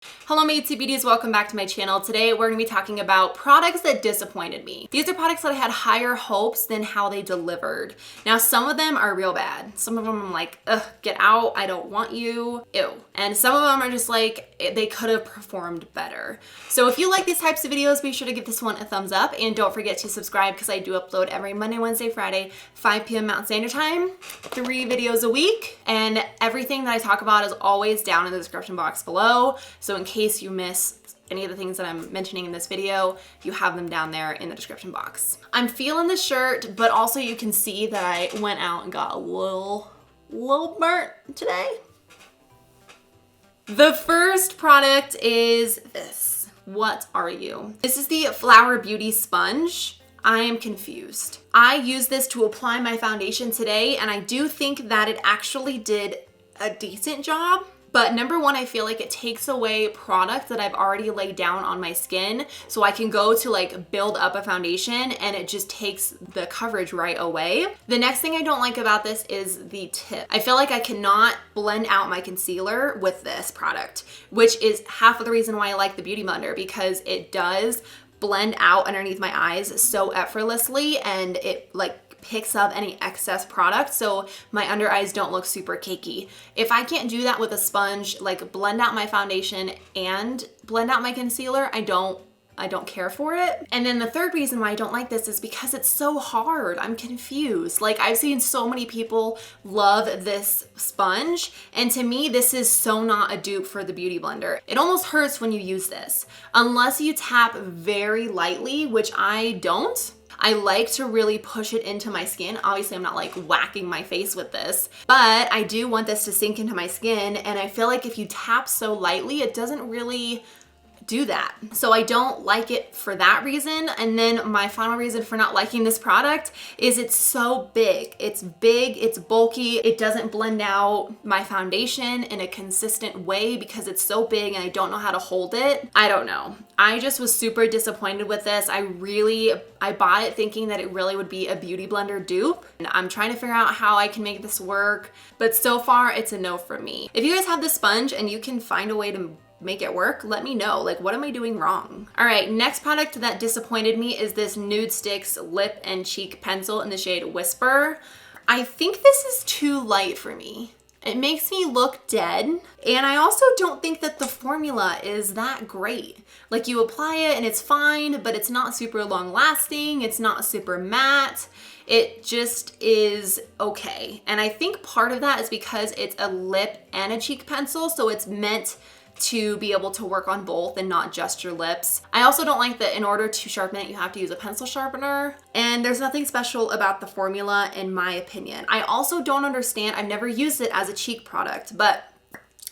Hello my YouTube beauties, welcome back to my channel. Today we're going to be talking about products that disappointed me. These are products that I had higher hopes than how they delivered. Now some of them are real bad. Some of them I'm like, ugh, get out, I don't want you, ew. And some of them are just like, they could have performed better. So if you like these types of videos, be sure to give this one a thumbs up and don't forget to subscribe because I do upload every Monday, Wednesday, Friday, 5 p.m. Mountain Standard Time, 3 videos a week. And everything that I talk about is always down in the description box below. So in case you miss any of the things that I'm mentioning in this video, you have them down there in the description box. I'm feeling the shirt, but also you can see that I went out and got a little burnt today. The first product is this. What are you? This is the Flower Beauty Sponge. I am confused. I used this to apply my foundation today, and I do think that it actually did a decent job. But number one, I feel like it takes away product that I've already laid down on my skin. So I can go to like build up a foundation and it just takes the coverage right away. The next thing I don't like about this is the tip. I feel like I cannot blend out my concealer with this product, which is half of the reason why I like the Beauty Blender, because it does blend out underneath my eyes so effortlessly and it like picks up any excess product so my under eyes don't look super cakey. If I can't do that with a sponge, like blend out my foundation and blend out my concealer, I don't care for it. And then the third reason why I don't like this is because it's so hard. I'm confused. Like I've seen so many people love this sponge, and to me this is so not a dupe for the Beauty Blender. It almost hurts when you use this. Unless you tap very lightly, which I don't. I like to really push it into my skin. Obviously, I'm not like whacking my face with this, but I do want this to sink into my skin, and I feel like if you tap so lightly, it doesn't really do that. So I don't like it for that reason. And then my final reason for not liking this product is it's so big. It's big, it's bulky, it doesn't blend out my foundation in a consistent way because it's so big and I don't know how to hold it. I don't know. I just was super disappointed with this. I bought it thinking that it really would be a Beauty Blender dupe. And I'm trying to figure out how I can make this work, but so far it's a no for me. If you guys have this sponge and you can find a way to make it work, let me know. Like, what am I doing wrong? All right, next product that disappointed me is this Nudestix lip and cheek pencil in the shade Whisper. I think this is too light for me. It makes me look dead. And I also don't think that the formula is that great. Like you apply it and it's fine, but it's not super long lasting. It's not super matte. It just is okay. And I think part of that is because it's a lip and a cheek pencil. So it's meant to be able to work on both and not just your lips. I also don't like that in order to sharpen it, you have to use a pencil sharpener. And there's nothing special about the formula in my opinion. I also don't understand, I've never used it as a cheek product, but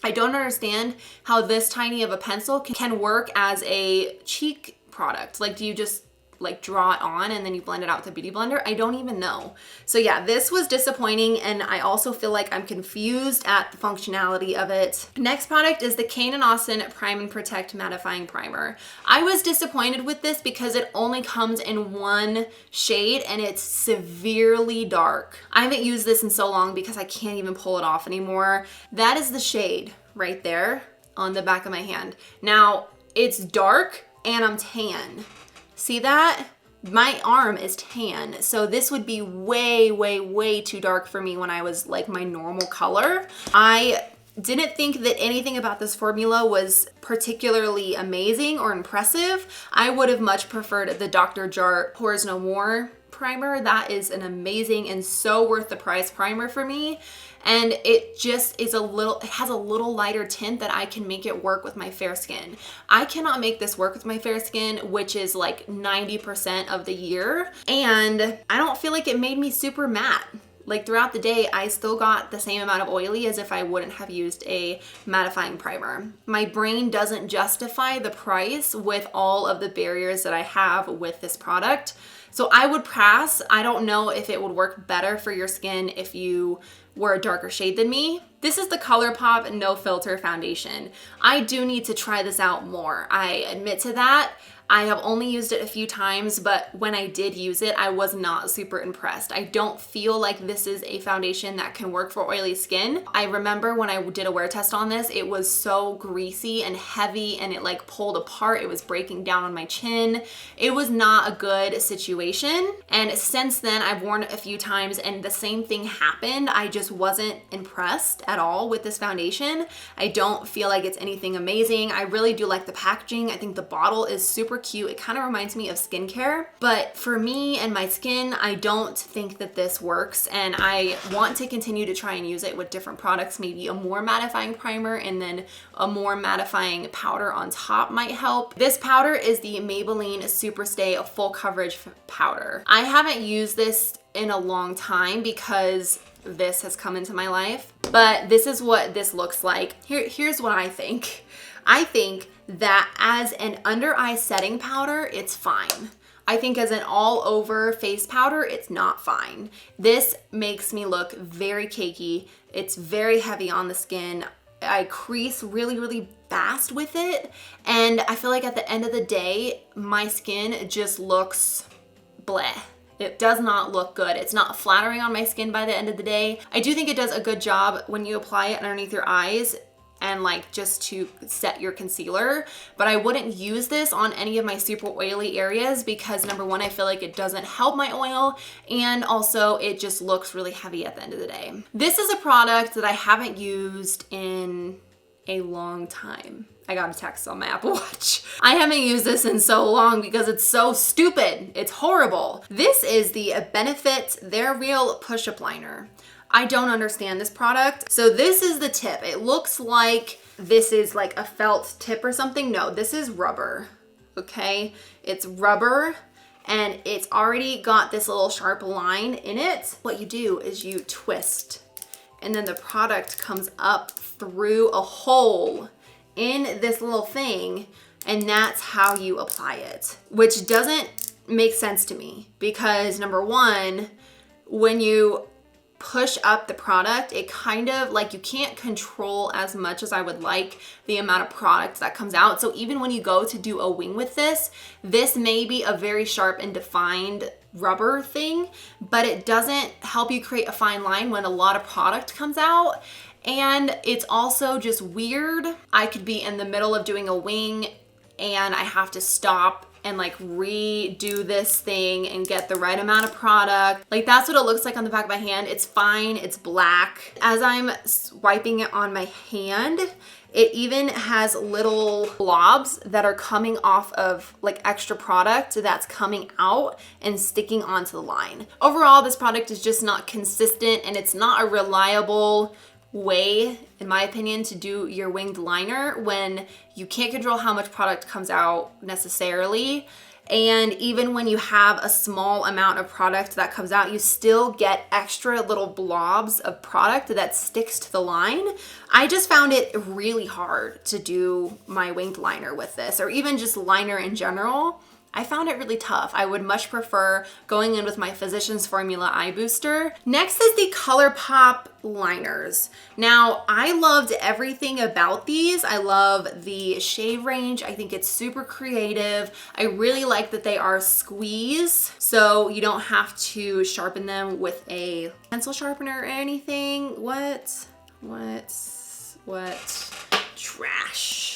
I don't understand how this tiny of a pencil can work as a cheek product. Like, do you just like draw it on and then you blend it out with a Beauty Blender? I don't even know. So yeah, this was disappointing, and I also feel like I'm confused at the functionality of it. Next product is the Kane & Austin Prime and Protect Mattifying Primer. I was disappointed with this because it only comes in one shade and it's severely dark. I haven't used this in so long because I can't even pull it off anymore. That is the shade right there on the back of my hand. Now, it's dark and I'm tan. See that? My arm is tan, so this would be way, way, way too dark for me when I was like my normal color. I didn't think that anything about this formula was particularly amazing or impressive. I would have much preferred the Dr. Jart Pores No More primer. That is an amazing and so worth the price primer for me. And it just is it has a little lighter tint that I can make it work with my fair skin. I cannot make this work with my fair skin, which is like 90% of the year. And I don't feel like it made me super matte. Like throughout the day, I still got the same amount of oily as if I wouldn't have used a mattifying primer. My brain doesn't justify the price with all of the barriers that I have with this product. So I would pass. I don't know if it would work better for your skin if you were a darker shade than me. This is the ColourPop No Filter Foundation. I do need to try this out more. I admit to that. I have only used it a few times, but when I did use it, I was not super impressed. I don't feel like this is a foundation that can work for oily skin. I remember when I did a wear test on this, it was so greasy and heavy and it like pulled apart. It was breaking down on my chin. It was not a good situation. And since then I've worn it a few times and the same thing happened. I just wasn't impressed at all with this foundation. I don't feel like it's anything amazing. I really do like the packaging. I think the bottle is super cute. It kind of reminds me of skincare, but for me and my skin, I don't think that this works. And I want to continue to try and use it with different products. Maybe a more mattifying primer and then a more mattifying powder on top might help. This powder is the Maybelline SuperStay Full Coverage Powder. I haven't used this in a long time because this has come into my life, but this is what this looks like. Here's what I think. I think that as an under eye setting powder, it's fine. I think as an all over face powder, it's not fine. This makes me look very cakey. It's very heavy on the skin. I crease really, really fast with it. And I feel like at the end of the day, my skin just looks bleh. It does not look good. It's not flattering on my skin by the end of the day. I do think it does a good job when you apply it underneath your eyes and like just to set your concealer, but I wouldn't use this on any of my super oily areas because number one, I feel like it doesn't help my oil, and also it just looks really heavy at the end of the day. This is a product that I haven't used in a long time. I got a text on my Apple Watch. I haven't used this in so long because it's so stupid. It's horrible. This is the Benefit They're Real Push-Up Liner. I don't understand this product. So this is the tip. It looks like this is like a felt tip or something. No, this is rubber, okay? It's rubber and it's already got this little sharp line in it. What you do is you twist and then the product comes up through a hole in this little thing, and that's how you apply it, which doesn't make sense to me because number one, when you push up the product, it kind of like you can't control as much as I would like the amount of product that comes out. So even when you go to do a wing with this may be a very sharp and defined rubber thing, but it doesn't help you create a fine line when a lot of product comes out. And it's also just weird. I could be in the middle of doing a wing and I have to stop and like redo this thing and get the right amount of product. Like that's what it looks like on the back of my hand. It's fine, it's black. As I'm wiping it on my hand, it even has little blobs that are coming off of like extra product that's coming out and sticking onto the line. Overall, this product is just not consistent and it's not a reliable way, in my opinion, to do your winged liner when you can't control how much product comes out necessarily. And even when you have a small amount of product that comes out, you still get extra little blobs of product that sticks to the line. I just found it really hard to do my winged liner with this, or even just liner in general. I found it really tough. I would much prefer going in with my Physicians Formula Eye Booster. Next is the ColourPop liners. Now, I loved everything about these. I love the shade range. I think it's super creative. I really like that they are squeeze, so you don't have to sharpen them with a pencil sharpener or anything. What? Trash.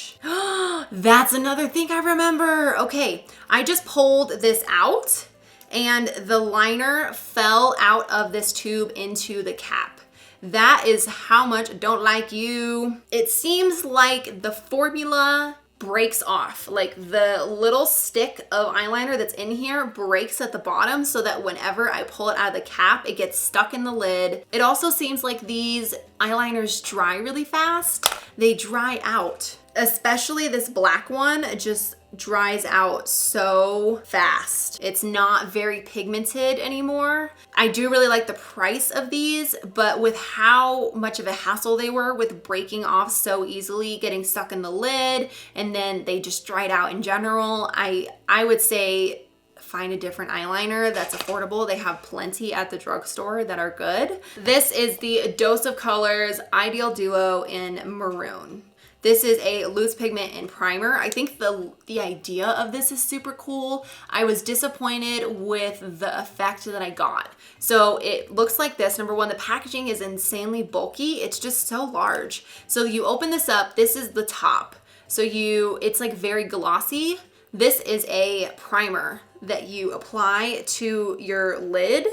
That's another thing I remember. Okay, I just pulled this out and the liner fell out of this tube into the cap. That is how much I don't like you. It seems like the formula breaks off. Like the little stick of eyeliner that's in here breaks at the bottom so that whenever I pull it out of the cap, it gets stuck in the lid. It also seems like these eyeliners dry really fast. They dry out. Especially this black one just dries out so fast. It's not very pigmented anymore. I do really like the price of these, but with how much of a hassle they were with breaking off so easily, getting stuck in the lid, and then they just dried out in general, I would say find a different eyeliner that's affordable. They have plenty at the drugstore that are good. This is the Dose of Colors Eyedeal Duo in Maroon. This is a loose pigment and primer. I think the idea of this is super cool. I was disappointed with the effect that I got. So it looks like this. Number one, the packaging is insanely bulky. It's just so large. So you open this up, this is the top. So it's like very glossy. This is a primer that you apply to your lid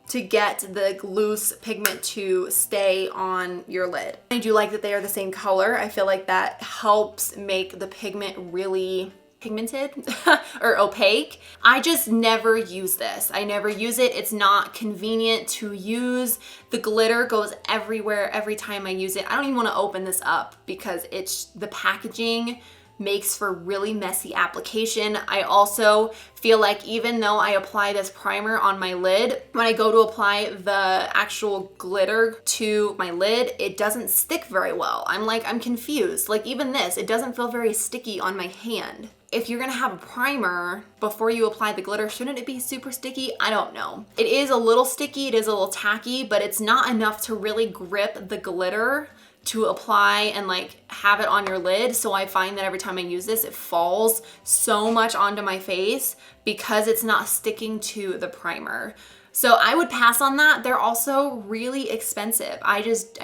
to get the loose pigment to stay on your lid. I do like that they are the same color. I feel like that helps make the pigment really pigmented or opaque. I just never use this. I never use it. It's not convenient to use. The glitter goes everywhere every time I use it. I don't even want to open this up because the packaging makes for really messy application. I also feel like even though I apply this primer on my lid, when I go to apply the actual glitter to my lid, it doesn't stick very well. I'm confused. Like even this, it doesn't feel very sticky on my hand. If you're gonna have a primer before you apply the glitter, shouldn't it be super sticky? I don't know. It is a little sticky, it is a little tacky, but it's not enough to really grip the glitter to apply and like have it on your lid. So I find that every time I use this, it falls so much onto my face because it's not sticking to the primer. So I would pass on that. They're also really expensive. I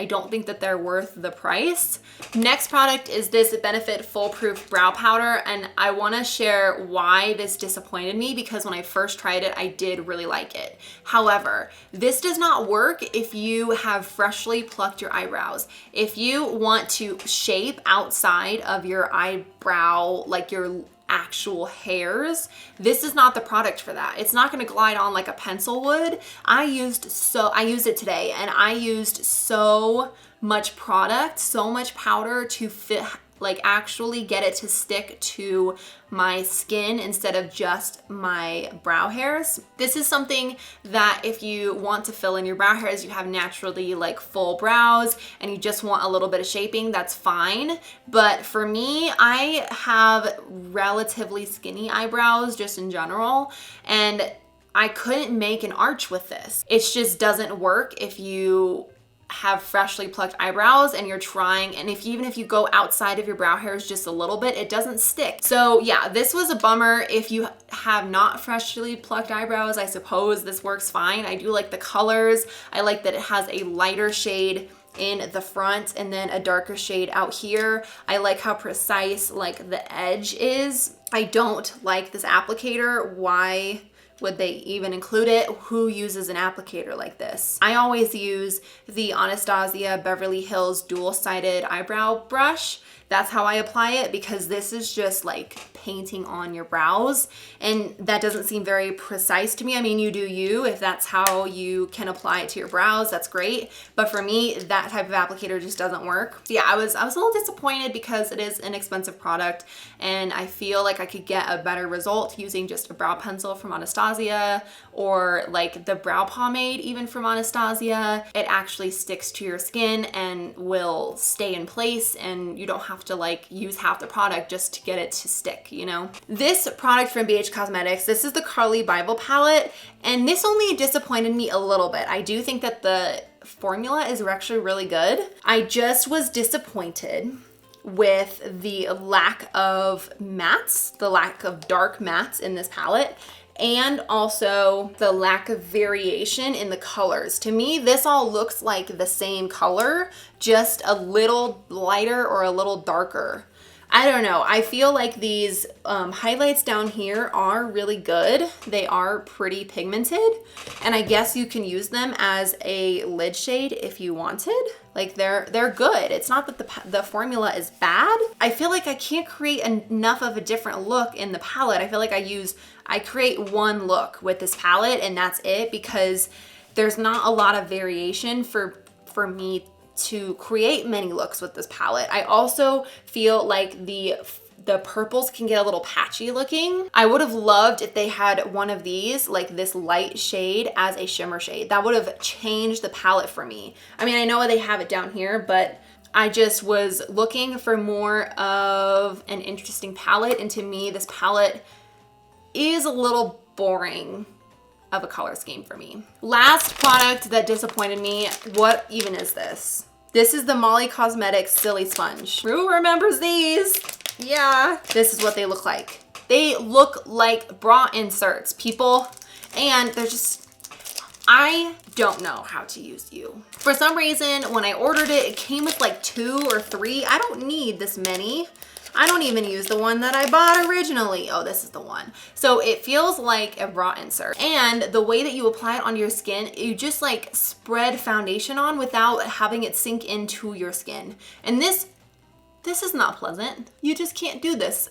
don't think that they're worth the price. Next product is this Benefit FoolProof Brow Powder, and I wanna share why this disappointed me because when I first tried it, I did really like it. However, this does not work if you have freshly plucked your eyebrows. If you want to shape outside of your eyebrow, like your actual hairs, this is not the product for that. It's not going to glide on like a pencil would. I used it today and I used so much product, so much powder to fit, like actually get it to stick to my skin instead of just my brow hairs. This is something that if you want to fill in your brow hairs, you have naturally like full brows and you just want a little bit of shaping, that's fine. But for me, I have relatively skinny eyebrows just in general, and I couldn't make an arch with this. It just doesn't work if you have freshly plucked eyebrows and you're trying, and even if you go outside of your brow hairs just a little bit, it doesn't stick. So yeah, this was a bummer. If you have not freshly plucked eyebrows, I suppose this works fine. I do like the colors. I like that it has a lighter shade in the front and then a darker shade out here. I like how precise like the edge is. I don't like this applicator. Why would they even include it? Who uses an applicator like this? I always use the Anastasia Beverly Hills dual-sided eyebrow brush. That's how I apply it because this is just like painting on your brows, and that doesn't seem very precise to me. I mean, you do you. If that's how you can apply it to your brows, that's great. But for me, that type of applicator just doesn't work. So yeah, I was a little disappointed because it is an expensive product and I feel like I could get a better result using just a brow pencil from Anastasia or like the brow pomade even from Anastasia. It actually sticks to your skin and will stay in place, and you don't have to like use half the product just to get it to stick, you know? This product from BH Cosmetics, this is the Carli Bybel Palette, and this only disappointed me a little bit. I do think that the formula is actually really good. I just was disappointed with the lack of mattes, the lack of dark mattes in this palette, and also the lack of variation in the colors. To me, this all looks like the same color, just a little lighter or a little darker. I don't know. I feel like these highlights down here are really good. They are pretty pigmented, and I guess you can use them as a lid shade if you wanted. Like they're good. It's not that the formula is bad. I feel like I can't create enough of a different look in the palette. I feel like I create one look with this palette and that's it, because there's not a lot of variation for me to create many looks with this palette. I also feel like the purples can get a little patchy looking. I would have loved if they had one of these, like this light shade as a shimmer shade. That would have changed the palette for me. I mean, I know they have it down here, but I just was looking for more of an interesting palette, and to me, this palette is a little boring of a color scheme for me. Last product that disappointed me, what even is this? This is the Molly Cosmetics Silisponge. Who remembers these? Yeah. This is what they look like. They look like bra inserts, people. And they're just, I don't know how to use you. For some reason, when I ordered it, it came with like 2 or 3. I don't need this many. I don't even use the one that I bought originally. Oh, this is the one. So it feels like a bra insert. And the way that you apply it onto your skin, you just like spread foundation on without having it sink into your skin. And this is not pleasant. You just can't do this.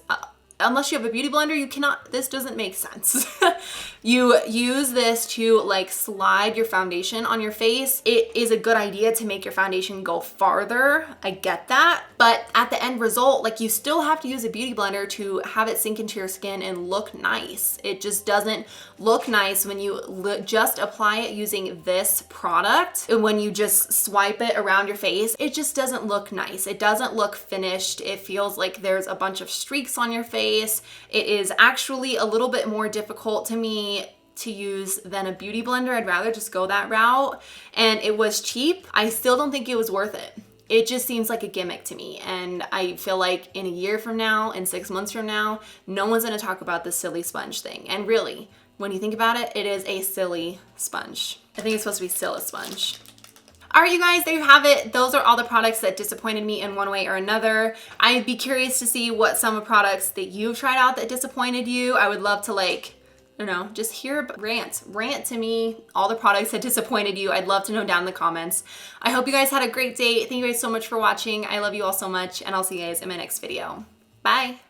Unless you have a beauty blender, you cannot, this doesn't make sense. You use this to like slide your foundation on your face. It is a good idea to make your foundation go farther. I get that. But at the end result, like you still have to use a beauty blender to have it sink into your skin and look nice. It just doesn't look nice when you just apply it using this product. And when you just swipe it around your face, it just doesn't look nice. It doesn't look finished. It feels like there's a bunch of streaks on your face. It is actually a little bit more difficult to me to use than a beauty blender. I'd rather just go that route. And it was cheap. I still don't think it was worth it. It just seems like a gimmick to me. And I feel like in a year from now, in 6 months from now, no one's gonna talk about this Silisponge thing. And really, when you think about it, it is a silly sponge. I think it's supposed to be Silisponge. All right, you guys, there you have it. Those are all the products that disappointed me in one way or another. I'd be curious to see what some of products that you've tried out that disappointed you. I would love to like, I don't know, just hear rant to me, all the products that disappointed you. I'd love to know down in the comments. I hope you guys had a great day. Thank you guys so much for watching. I love you all so much, and I'll see you guys in my next video. Bye.